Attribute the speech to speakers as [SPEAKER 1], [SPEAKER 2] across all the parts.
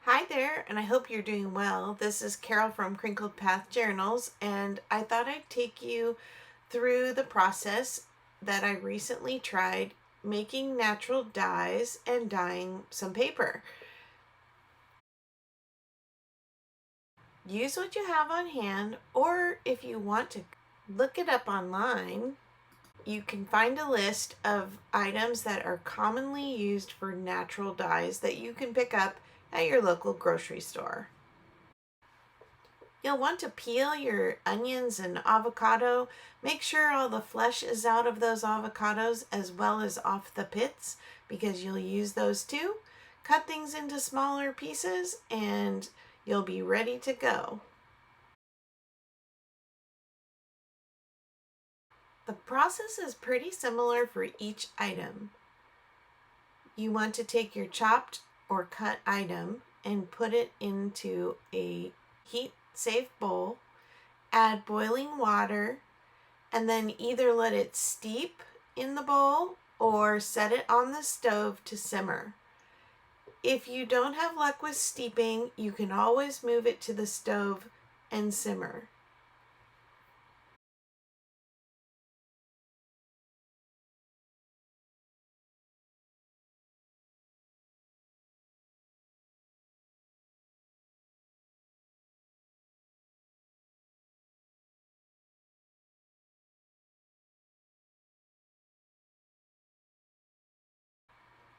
[SPEAKER 1] Hi there, and I hope you're doing well. This is Carol from Crinkled Path Journals, and I thought I'd take you through the process that I recently tried making natural dyes and dyeing some paper. Use what you have on hand, or if you want to look it up online, you can find a list of items that are commonly used for natural dyes that you can pick up at your local grocery store. You'll want to peel your onions and avocado. Make sure all the flesh is out of those avocados as well as off the pits because you'll use those too. Cut things into smaller pieces and you'll be ready to go. The process is pretty similar for each item. You want to take your chopped or cut item and put it into a heat-safe bowl. Add boiling water and then either let it steep in the bowl or set it on the stove to simmer. If you don't have luck with steeping, you can always move it to the stove and simmer.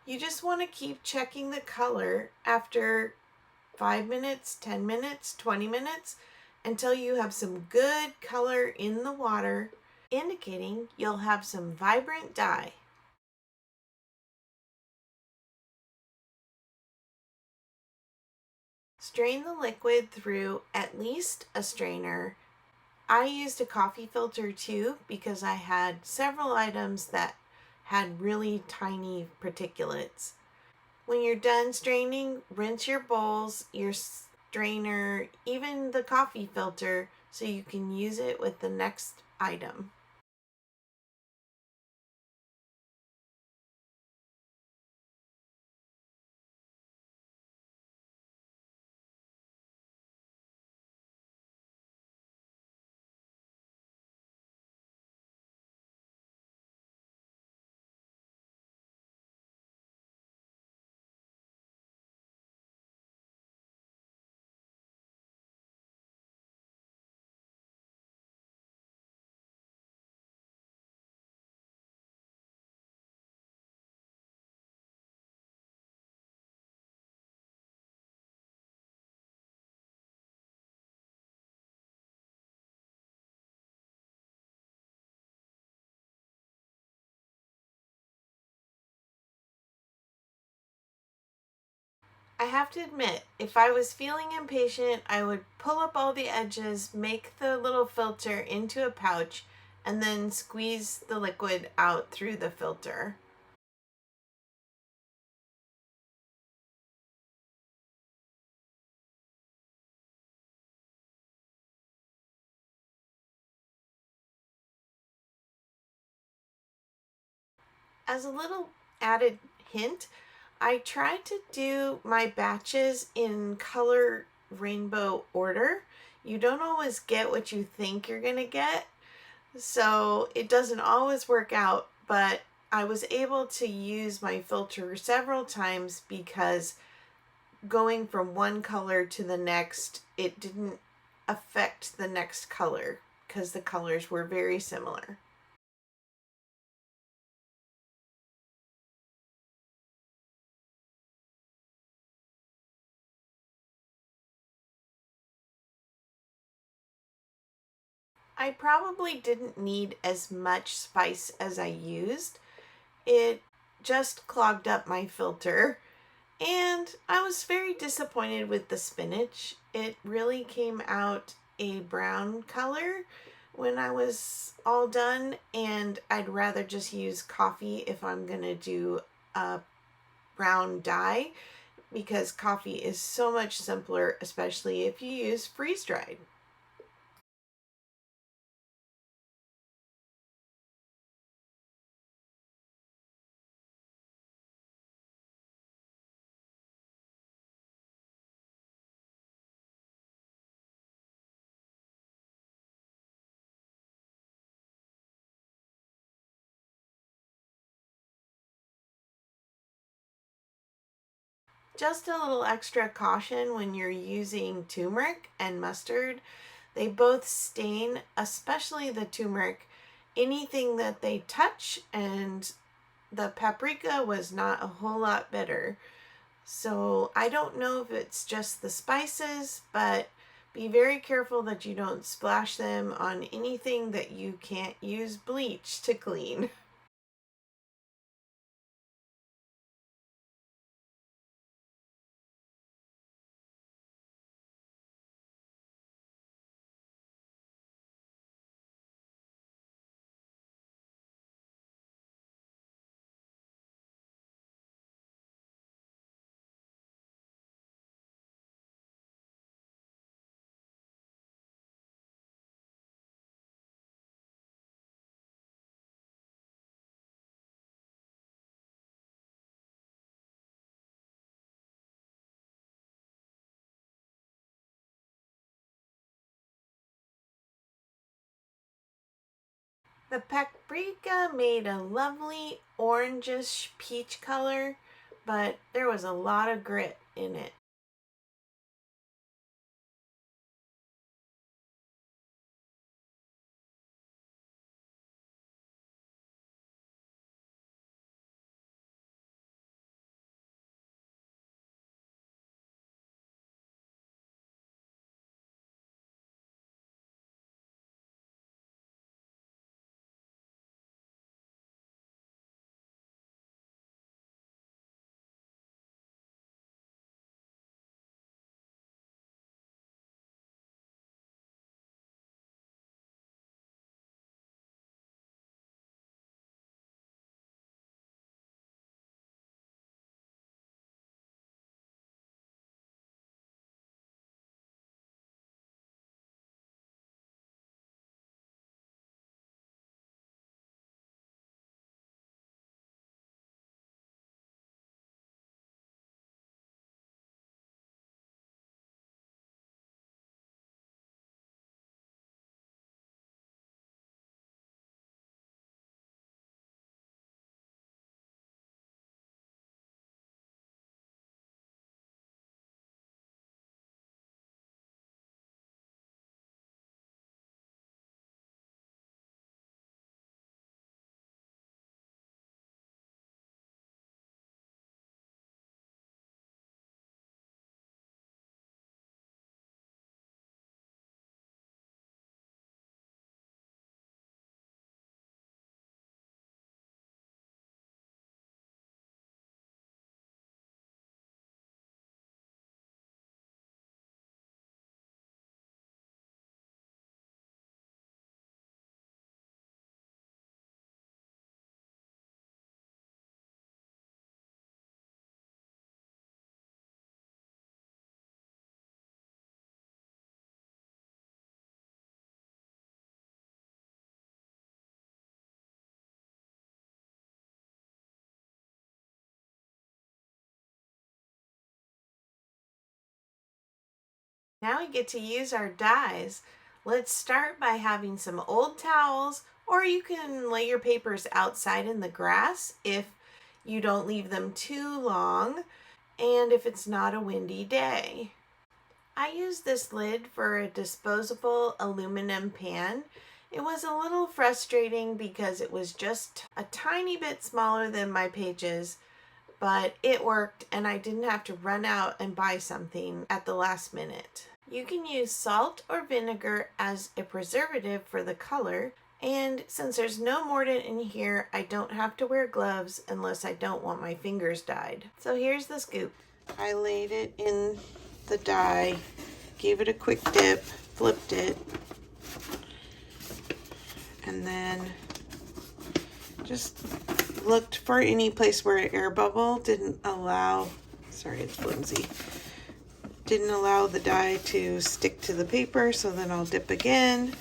[SPEAKER 1] You just want to keep checking the color after 5 minutes, 10 minutes, 20 minutes until you have some good color in the water, indicating you'll have some vibrant dye. Strain the liquid through at least a strainer. I used a coffee filter too because I had several items that had really tiny particulates. When you're done straining, rinse your bowls, your strainer, even the coffee filter so you can use it with the next item. I have to admit, if I was feeling impatient, I would pull up all the edges, make the little filter into a pouch, and then squeeze the liquid out through the filter. As a little added hint, I try to do my batches in color rainbow order. You don't always get what you think you're going to get, so it doesn't always work out, but I was able to use my filter several times because going from one color to the next, it didn't affect the next color because the colors were very similar. I probably didn't need as much spice as I used. It just clogged up my filter, and I was very disappointed with the spinach. It really came out a brown color when I was all done, and I'd rather just use coffee if I'm gonna do a brown dye because coffee is so much simpler, especially if you use freeze-dried. Just a little extra caution when you're using turmeric and mustard. They both stain, especially the turmeric, anything that they touch, and the paprika was not a whole lot better. So I don't know if it's just the spices, but be very careful that you don't splash them on anything that you can't use bleach to clean. The paprika made a lovely orangish peach color, but there was a lot of grit in it. Now we get to use our dyes. Let's start by having some old towels, or you can lay your papers outside in the grass if you don't leave them too long and if it's not a windy day. I used this lid for a disposable aluminum pan. It was a little frustrating because it was just a tiny bit smaller than my pages, but it worked and I didn't have to run out and buy something at the last minute. You can use salt or vinegar as a preservative for the color, and since there's no mordant in here, I don't have to wear gloves unless I don't want my fingers dyed. So here's the scoop. I laid it in the dye, gave it a quick dip, flipped it, and then just looked for any place where an air bubble didn't allow, sorry it's flimsy, didn't allow the dye to stick to the paper. So then I'll dip again,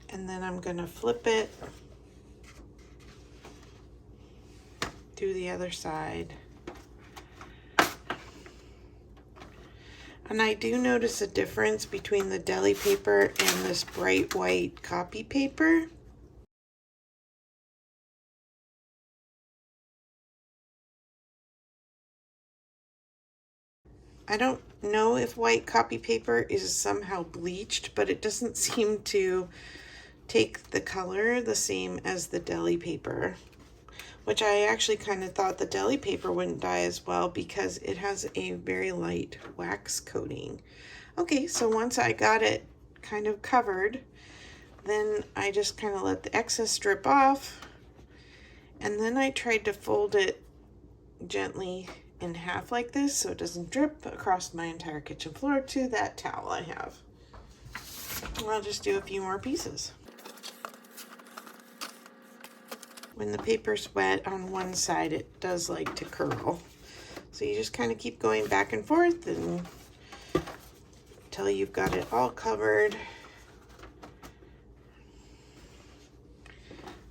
[SPEAKER 1] and then I'm gonna flip it, do the other side. And I do notice a difference between the deli paper and this bright white copy paper. I don't know if white copy paper is somehow bleached, but it doesn't seem to take the color the same as the deli paper, which I actually kind of thought the deli paper wouldn't dye as well because it has a very light wax coating. Okay, so once I got it kind of covered, then I just kind of let the excess drip off, and then I tried to fold it gently in half like this so it doesn't drip across my entire kitchen floor to that towel I have. I'll just do a few more pieces. When the paper's wet on one side, it does like to curl. So you just kind of keep going back and forth until you've got it all covered.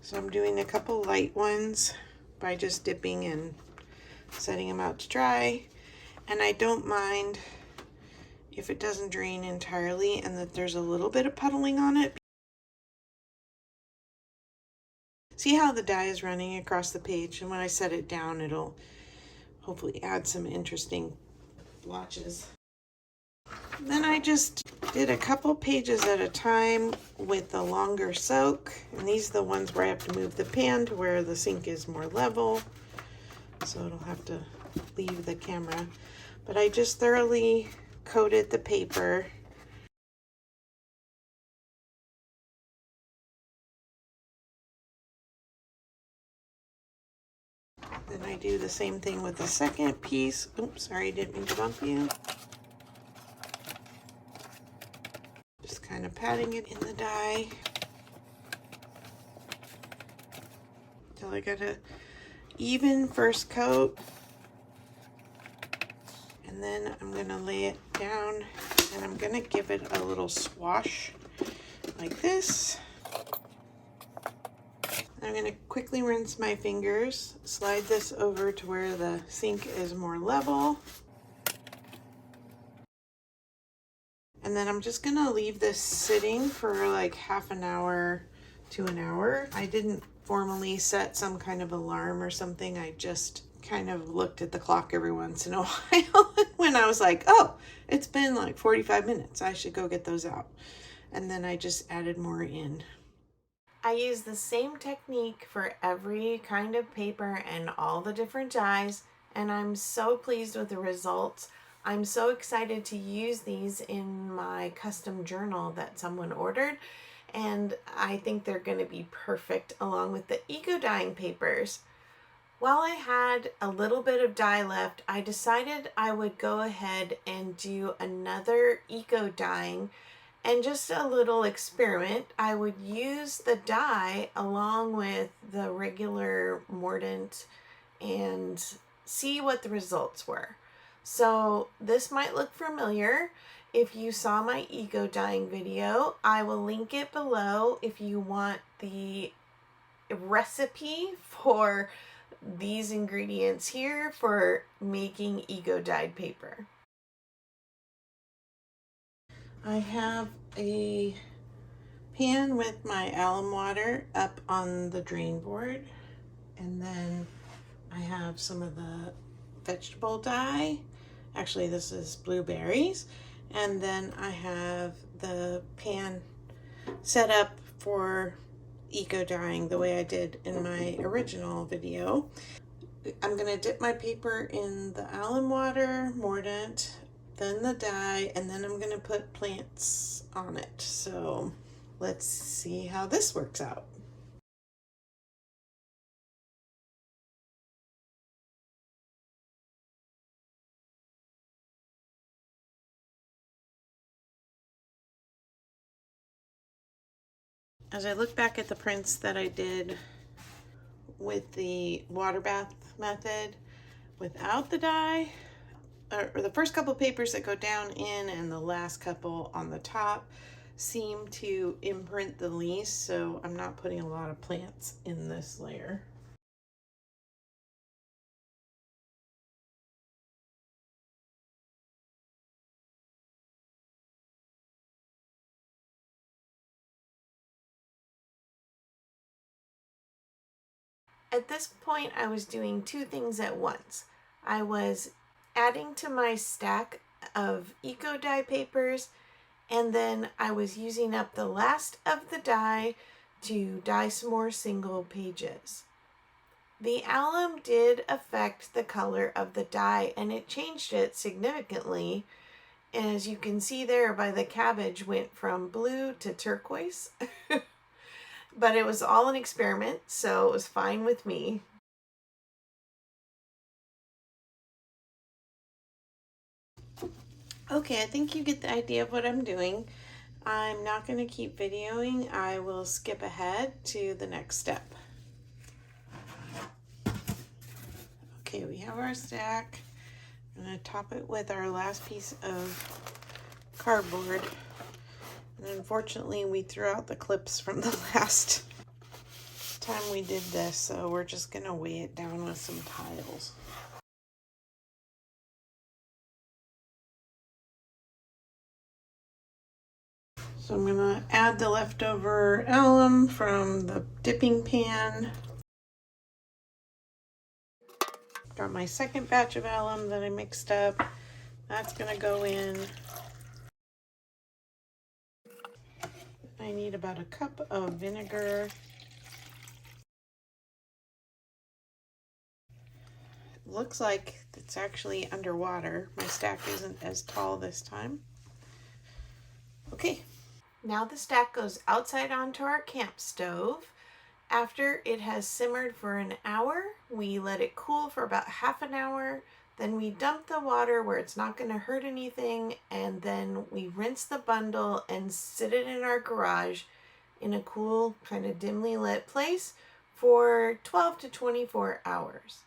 [SPEAKER 1] So I'm doing a couple light ones by just dipping and setting them out to dry. And I don't mind if it doesn't drain entirely and that there's a little bit of puddling on it. See how the dye is running across the page, and when I set it down, it'll hopefully add some interesting blotches. Then I just did a couple pages at a time with the longer soak, and these are the ones where I have to move the pan to where the sink is more level, so it'll have to leave the camera. But I just thoroughly coated the paper. Then I do the same thing with the second piece. Oops, sorry, didn't mean to bump you. Just kind of patting it in the dye till I get a even first coat. And then I'm gonna lay it down and I'm gonna give it a little swash like this. I'm gonna quickly rinse my fingers, slide this over to where the sink is more level. And then I'm just gonna leave this sitting for like half an hour to an hour. I didn't formally set some kind of alarm or something. I just kind of looked at the clock every once in a while when I was like, oh, it's been like 45 minutes. I should go get those out. And then I just added more in. I use the same technique for every kind of paper and all the different dyes, and I'm so pleased with the results. I'm so excited to use these in my custom journal that someone ordered, and I think they're going to be perfect along with the eco dyeing papers. While I had a little bit of dye left, I decided I would go ahead and do another eco dyeing. And just a little experiment, I would use the dye along with the regular mordant and see what the results were. So this might look familiar. If you saw my eco dyeing video, I will link it below if you want the recipe for these ingredients here for making eco dyed paper. I have a pan with my alum water up on the drain board, and then I have some of the vegetable dye. Actually, this is blueberries. And then I have the pan set up for eco dyeing the way I did in my original video. I'm going to dip my paper in the alum water, mordant, then the dye, and then I'm going to put plants on it. So let's see how this works out. As I look back at the prints that I did with the water bath method without the dye, or the first couple papers that go down in and the last couple on the top seem to imprint the least, so I'm not putting a lot of plants in this layer. At this point, I was doing two things at once. I was adding to my stack of eco dye papers, and then I was using up the last of the dye to dye some more single pages. The alum did affect the color of the dye, and it changed it significantly. As you can see there by the cabbage went from blue to turquoise. But it was all an experiment, so it was fine with me. Okay, I think you get the idea of what I'm doing. I'm not going to keep videoing. I will skip ahead to the next step. Okay, we have our stack. I'm going to top it with our last piece of cardboard. And unfortunately, we threw out the clips from the last time we did this, so we're just going to weigh it down with some tiles. So I'm going to add the leftover alum from the dipping pan. Got my second batch of alum that I mixed up. That's going to go in. I need about a cup of vinegar. It looks like it's actually underwater. My stack isn't as tall this time. Okay. Now the stack goes outside onto our camp stove. After it has simmered for an hour, we let it cool for about half an hour. Then we dump the water where it's not going to hurt anything, and then we rinse the bundle and sit it in our garage in a cool, kind of dimly lit place for 12 to 24 hours.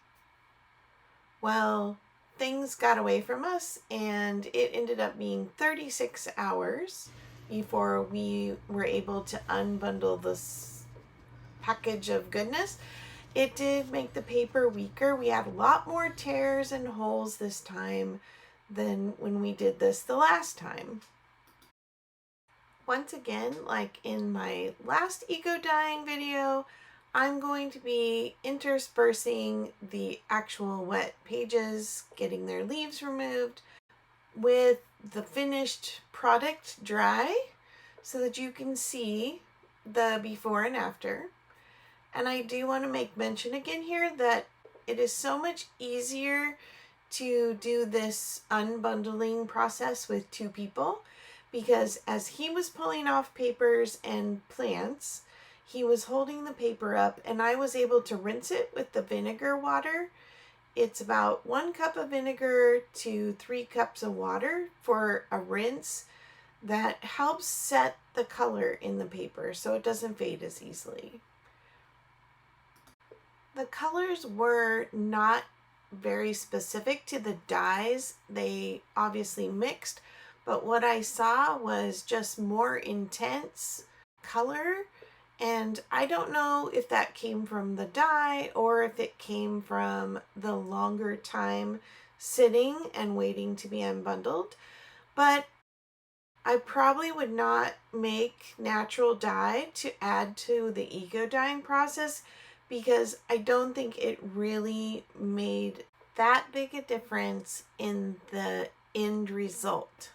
[SPEAKER 1] Well, things got away from us, and it ended up being 36 hours before we were able to unbundle this package of goodness. It did make the paper weaker. We had a lot more tears and holes this time than when we did this the last time. Once again, like in my last eco dyeing video, I'm going to be interspersing the actual wet pages, getting their leaves removed, with the finished product dry so that you can see the before and after. And I do want to make mention again here that it is so much easier to do this unbundling process with two people, because as he was pulling off papers and plants, he was holding the paper up and I was able to rinse it with the vinegar water. It's about 1 cup of vinegar to 3 cups of water for a rinse that helps set the color in the paper so it doesn't fade as easily. The colors were not very specific to the dyes. They obviously mixed, but what I saw was just more intense color, and I don't know if that came from the dye or if it came from the longer time sitting and waiting to be unbundled, but I probably would not make natural dye to add to the eco dyeing process, because I don't think it really made that big a difference in the end result.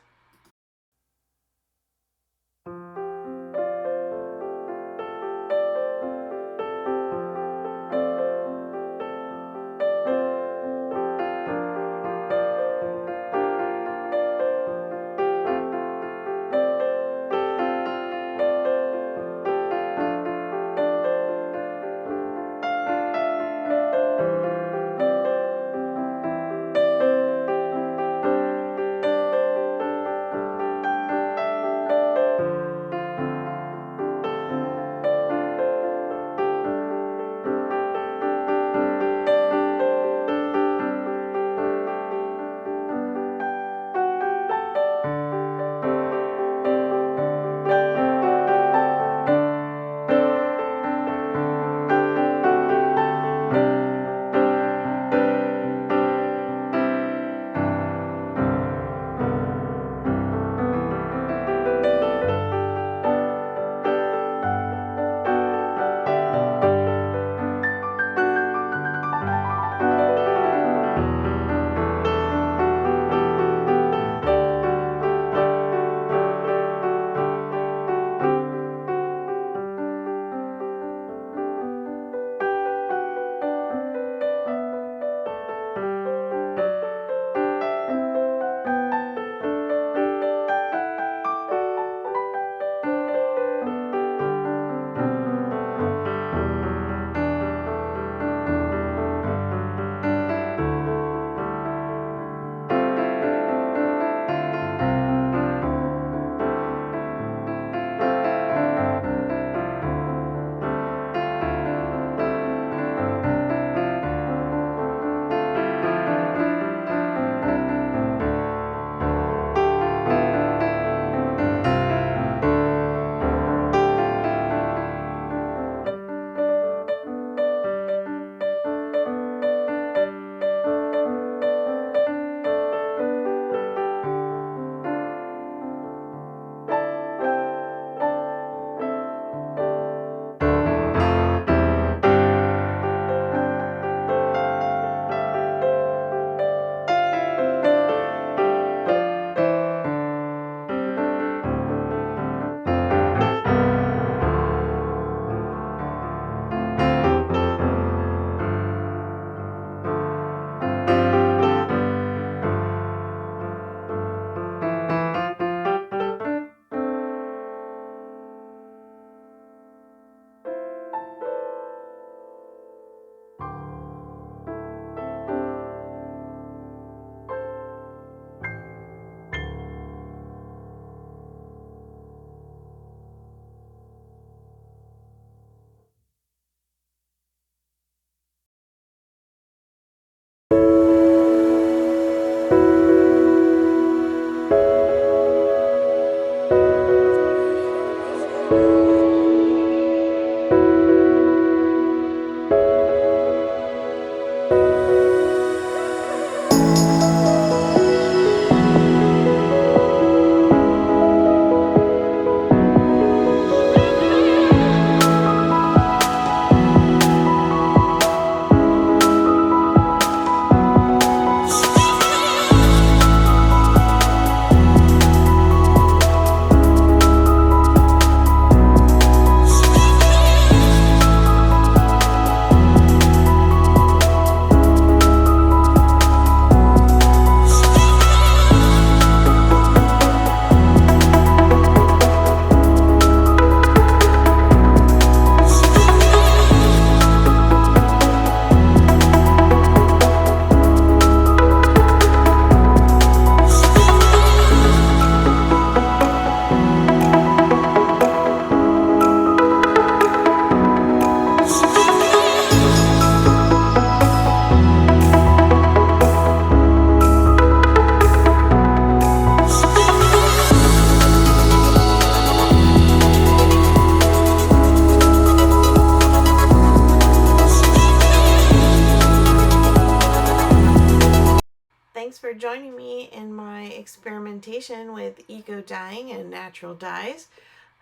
[SPEAKER 1] in my experimentation with eco dyeing and natural dyes.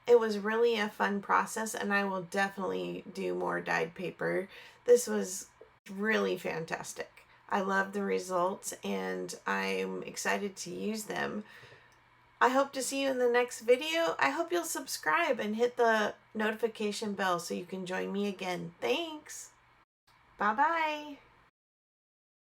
[SPEAKER 1] It was really a fun process, and I will definitely do more dyed paper. This was really fantastic. I love the results, and I'm excited to use them. I hope to see you in the next video. I hope you'll subscribe and hit the notification bell so you can join me again. Thanks. Bye-bye.